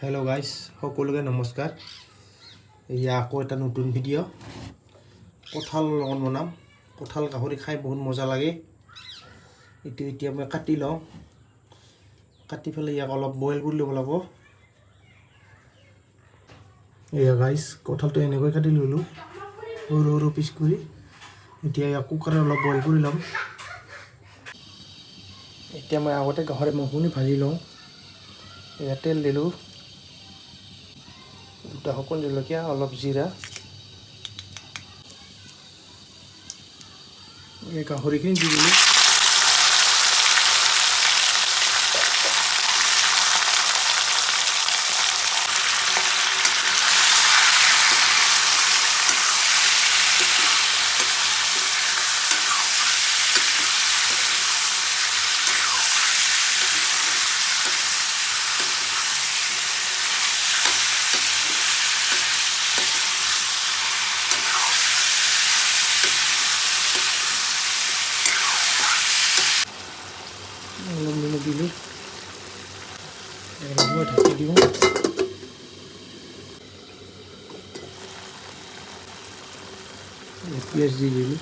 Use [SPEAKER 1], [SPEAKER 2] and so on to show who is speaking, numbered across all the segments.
[SPEAKER 1] Hello' guys, সকলোকে নমস্কাৰ। এয়া আকৌ এটা নতুন ভিডিঅ'। কঁঠাল লগত বনাম। কঁঠাল গাহৰি খাই বহুত মজা লাগে। এইটো এতিয়া মই কাটি লওঁ। কাটি পেলাই ইয়াক অলপ বইল কৰি ল'ব লাগিব। এয়া গাইজ, কঁঠালটো এনেকৈ কাটি ল'লোঁ সৰু সৰু পিচ কৰি। এতিয়া ইয়াক কুকাৰত অলপ বইল কৰি ল'ম। এতিয়া মই আগতে গাহৰি মাংসখিনি ভাজি লওঁ। এয়া তেল দিলোঁ, দুটা শুকান জলকীয়া, অলপ জিৰা, এই গাহৰিখিনি দি দিলোঁ। অলপ নিমখ দিলোঁ, অলপ সময় ঢাকি দিওঁ। পিঁয়াজ দি দিলোঁ,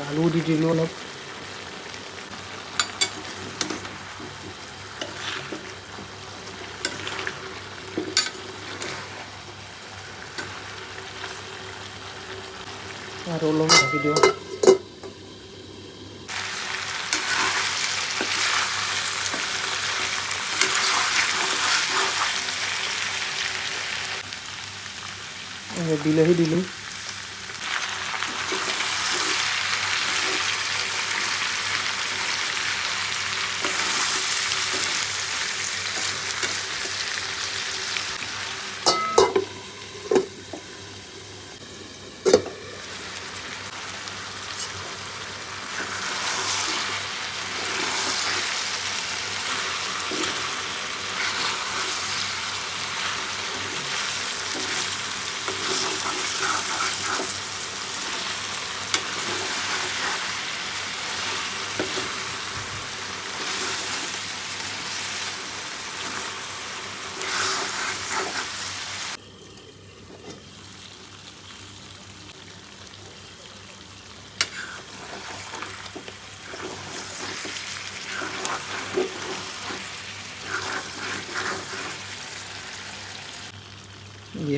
[SPEAKER 1] আলু দি দিলোঁ অলপ। আৰু অলপ ঢাকি দিওঁ। বিলাহী দিলোঁ,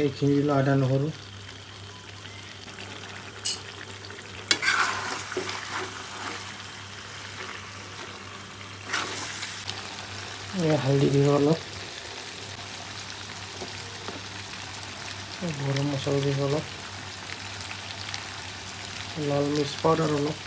[SPEAKER 1] এইখিনি দিলোঁ আদা নহৰু। হালধি দিওঁ অলপ, গৰম মছলা দিওঁ অলপ, লাল মিৰ্চ পাউডাৰ অলপ,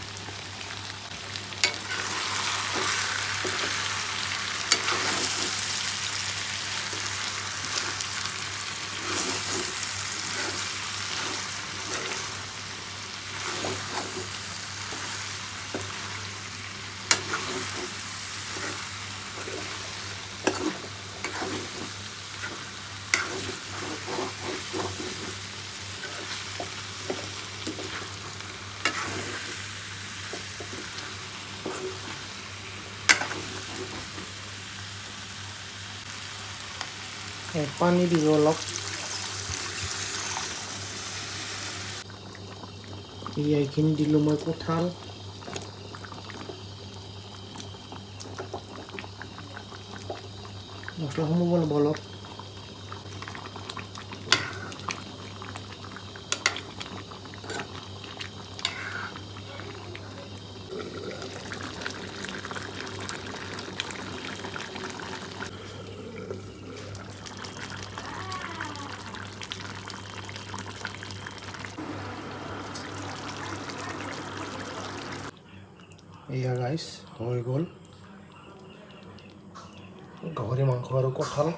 [SPEAKER 1] পানী দিব অলপ। এইখিনি দিলোঁ মই কঁঠাল, মছলাসমূহ বনাব অলপ। এয়া গাইছ হৈ গ'ল গাহৰি মাংস আৰু কঁঠাল।